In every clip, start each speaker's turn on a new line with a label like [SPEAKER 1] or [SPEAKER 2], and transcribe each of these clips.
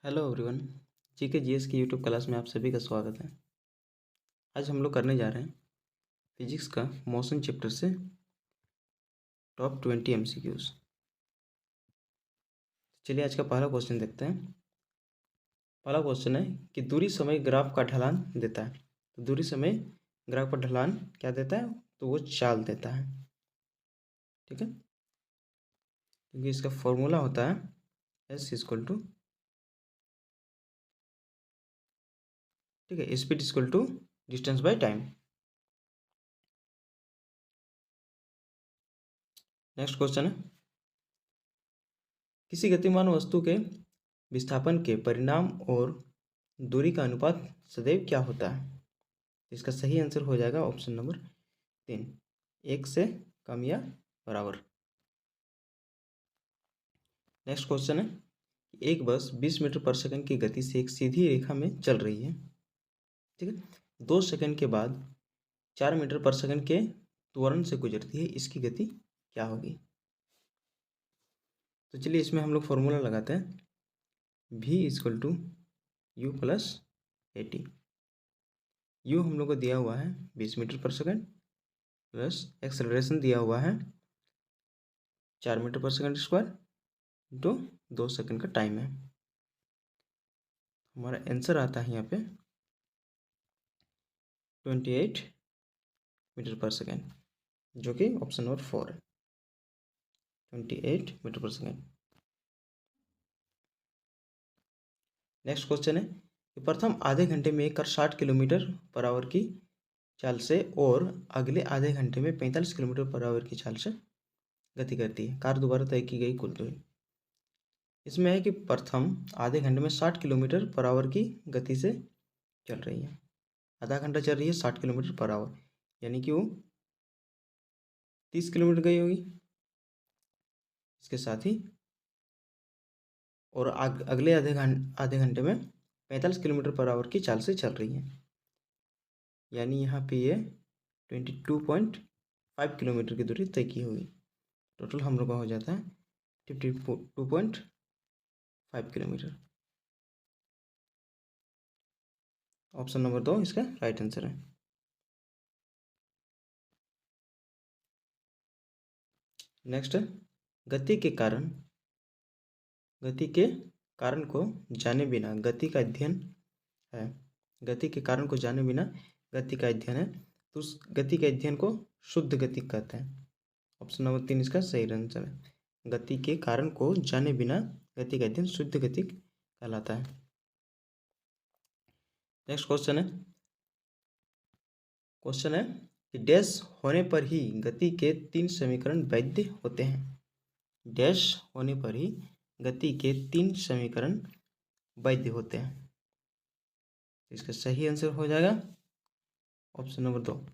[SPEAKER 1] Hello everyone. GK GS की YouTube class में आप सभी का स्वागत है। आज हम लोग करने जा रहे हैं फिजिक्स का मोशन चैप्टर से टॉप 20 एमसीक्यूज। चलिए आज का पहला क्वेश्चन देखते हैं। पहला क्वेश्चन है कि दूरी समय ग्राफ का ढलान देता है। तो दूरी समय ग्राफ का ढलान क्या देता है? तो वो चाल देता है। ठीक है, क्योंकि इसका फॉर्मूला होता है एस इक्वल टू, ठीक है, speed equal to distance by time. Next question है, किसी गतिमान वस्तु के विस्थापन के परिणाम और दूरी का अनुपात सदैव क्या होता है? इसका सही आंसर हो जाएगा ऑप्शन नंबर 3, 1 से कम या बराबर। नेक्स्ट क्वेश्चन है, एक बस 20 मीटर पर सेकंड की गति से एक सीधी रेखा में चल रही है। ठीक है, 2 सेकंड के बाद 4 मीटर पर सेकंड के त्वरण से गुजरती है, इसकी गति क्या होगी? तो चलिए इसमें हम लोग फॉर्मूला लगाते हैं, v equal to u plus a t. U हम लोग को दिया हुआ है 20 मीटर पर सेकंड, प्लस एक्सेलरेशन दिया हुआ है 4 मीटर पर सेकंड स्क्वायर, तो 2 सेकंड का टाइम है। हमारा आंसर आता है यहाँ पे 28 मीटर पर सेकंड, जो कि ऑप्शन नंबर 4 है, 28 मीटर पर सेकंड। नेक्स्ट क्वेश्चन है कि प्रथम आधे घंटे में एक कार 60 किलोमीटर पर आवर की चाल से और अगले आधे घंटे में 45 किलोमीटर पर आवर की चाल से गति करती है। कार द्वारा तय की गई कुल दूरी। इसमें है कि प्रथम आधे घंटे में 60 किलोमीटर पर आवर की गति से चल रही है, आधा घंटा चल रही है 60 किलोमीटर पर आवर, यानी कि वो 30 किलोमीटर गई होगी। इसके साथ ही और अगले आधे घंटे में 45 किलोमीटर पर आवर की चाल से चल रही है, यानी यहाँ पे ये 22.5 किलोमीटर की दूरी तय की होगी। टोटल हम लोग का हो जाता है 52.5 किलोमीटर। ऑप्शन नंबर 2 इसका राइट आंसर है। नेक्स्ट, गति के कारण को जाने बिना गति का अध्ययन है। गति के कारण को जाने बिना गति का अध्ययन है, तो उस गति के अध्ययन को शुद्ध गति कहते हैं। ऑप्शन नंबर 3 इसका सही आंसर है। गति के कारण को जाने बिना गति का अध्ययन शुद्ध गति कहलाता है। नेक्स्ट क्वेश्चन है कि डैश होने पर ही गति के 3 समीकरण वैध होते हैं। डैश होने पर ही गति के 3 समीकरण वैध होते हैं। इसका सही आंसर हो जाएगा ऑप्शन नंबर 2,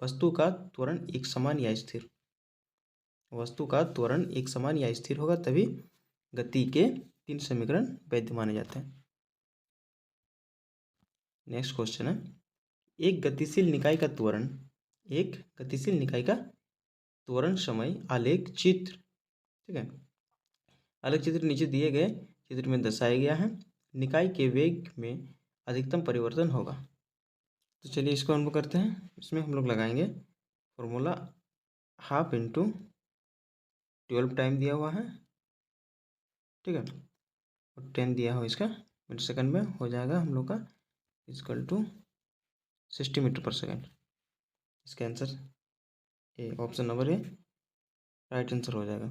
[SPEAKER 1] वस्तु का त्वरण एक समान या स्थिर। वस्तु का त्वरण एक समान या स्थिर होगा तभी गति के 3 समीकरण वैध माने जाते हैं। नेक्स्ट क्वेश्चन है, एक गतिशील निकाय का त्वरण समय आलेख चित्र, ठीक है, आलेख चित्र नीचे दिए गए चित्र में दर्शाया गया है। निकाय के वेग में अधिकतम परिवर्तन होगा। तो चलिए इसको हम लोग करते हैं। इसमें हम लोग लगाएंगे फॉर्मूला, हाफ इंटू 12 टाइम दिया हुआ है, ठीक है, और 10 दिया हुआ इसका मीटर सेकंड में हो जाएगा हम लोग का इक्वल टू 60 मीटर पर सेकंड। इसका answer A, option number A right answer हो जाएगा।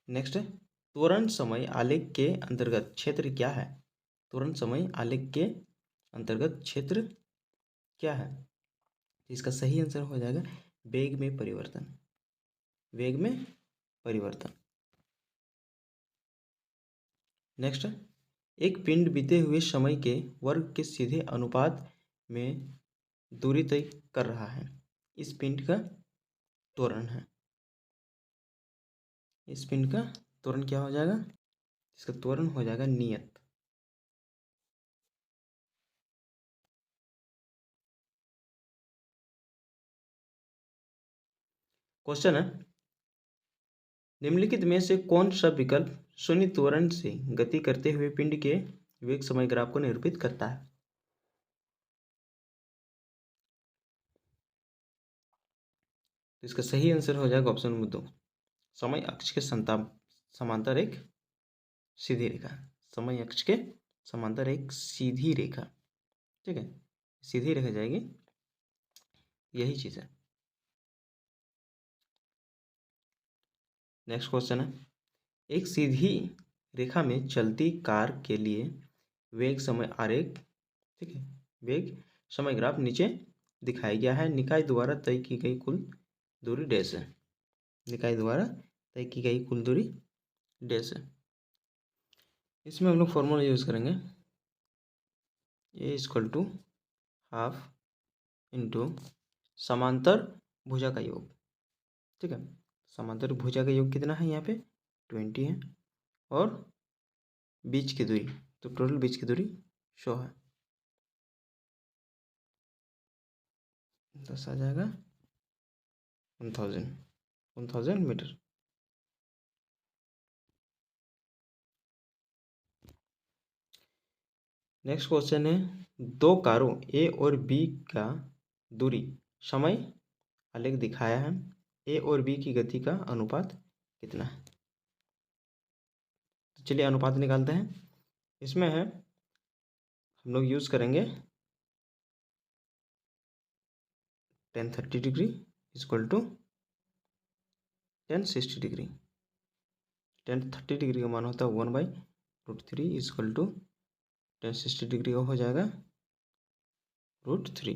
[SPEAKER 1] नेक्स्ट है, त्वरण समय आलेख के अंतर्गत क्षेत्र क्या है? त्वरण समय आलेख के अंतर्गत क्षेत्र क्या है? इसका सही आंसर हो जाएगा वेग में परिवर्तन। वेग में परिवर्तन। नेक्स्ट, एक पिंड बीते हुए समय के वर्ग के सीधे अनुपात में दूरी तय कर रहा है। इस पिंड का त्वरण है। इस पिंड का त्वरण क्या हो जाएगा? इसका त्वरण हो जाएगा नियत। क्वेश्चन है, निम्नलिखित में से कौन सा विकल्प शून्य त्वरण से गति करते हुए पिंड के वेग समय ग्राफ को निरूपित करता है। तो इसका सही आंसर हो जाएगा ऑप्शन नंबर 2, समय अक्ष के समांतर एक सीधी रेखा। समय अक्ष के समांतर एक सीधी रेखा, ठीक है, सीधी रेखा जाएगी, यही चीज है। नेक्स्ट क्वेश्चन है, एक सीधी रेखा में चलती कार के लिए वेग समय आरेख, ठीक है, वेग समय ग्राफ नीचे दिखाया गया है। निकाय द्वारा तय की गई कुल दूरी डैश है। निकाय द्वारा तय की गई कुल दूरी डैश है। इसमें हम लोग फॉर्मूला यूज करेंगे, ए इक्वल टू हाफ इंटू समांतर भुजा का योग, ठीक है। समांतर भुजा का योग कितना है यहाँ पे 20 है, और बीच की दूरी, तो टोटल बीच की दूरी 100 है। 10 आ जाएगा 1000 मीटर। नेक्स्ट क्वेश्चन है, दो कारों ए और बी का दूरी समय आलेख दिखाया है। ए और बी की गति का अनुपात कितना है? तो चलिए अनुपात निकालते हैं। इसमें है हम लोग यूज करेंगे tan 30 degree equal to tan 60 degree. tan 30 degree का मान होता है 1/√3 इक्वल टू tan 60 डिग्री का हो जाएगा √3।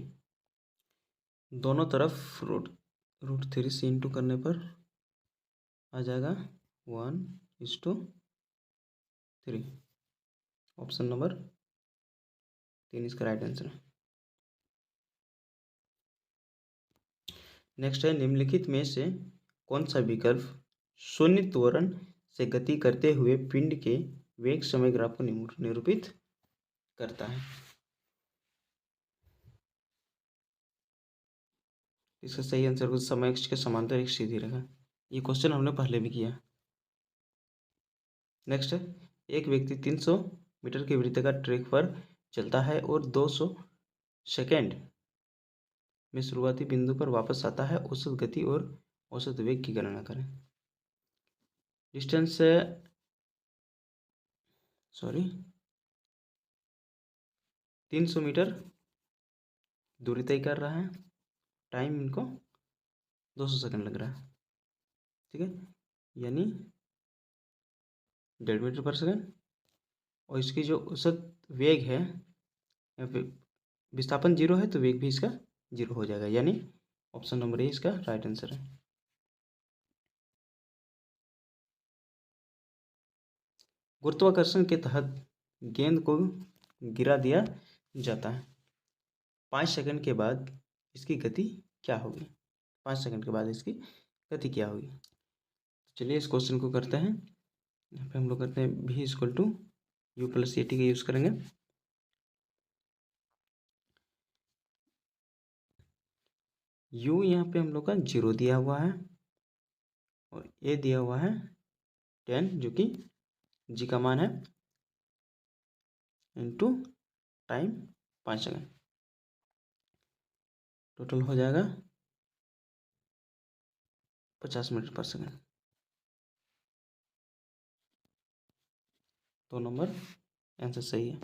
[SPEAKER 1] दोनों तरफ √3 से इंटू करने पर आ जाएगा 1:3। ऑप्शन नंबर 3 इसका राइट आंसर है। नेक्स्ट है, निम्नलिखित में से कौन सा विकल्प शून्य त्वरण से गति करते हुए पिंड के वेग समय ग्राफ को निरूपित करता है? इसका सही आंसर हो समय अक्ष के समांतर एक सीधी रेखा। ये क्वेश्चन हमने पहले भी किया। नेक्स्ट है, एक व्यक्ति 300 मीटर के वृत्ताकार ट्रैक पर चलता है और 200 सेकेंड में शुरुआती बिंदु पर वापस आता है। औसत गति और औसत वेग की गणना करें। डिस्टेंस 300 मीटर दूरी तय कर रहा है, टाइम इनको 200 सेकंड लग रहा है, ठीक है, यानी 1.5 मीटर पर सेकंड। और इसकी जो औसत वेग है, यहाँ पे विस्थापन 0 है तो वेग भी इसका 0 हो जाएगा, यानी ऑप्शन नंबर ए इसका राइट आंसर है। गुरुत्वाकर्षण के तहत गेंद को गिरा दिया जाता है। 5 सेकंड के बाद इसकी गति क्या होगी? 5 सेकंड के बाद इसकी गति क्या होगी? चलिए इस क्वेश्चन को करते हैं। यहाँ पे हम लोग करते हैं v equal to u plus a t का यूज करेंगे। u यहाँ पे हम लोग का 0 दिया हुआ है और a दिया हुआ है 10, जो कि g का मान है, इनटू टाइम 5 सेकंड, टोटल हो जाएगा 50 मीटर पर सेकंड। तो नंबर आंसर सही है।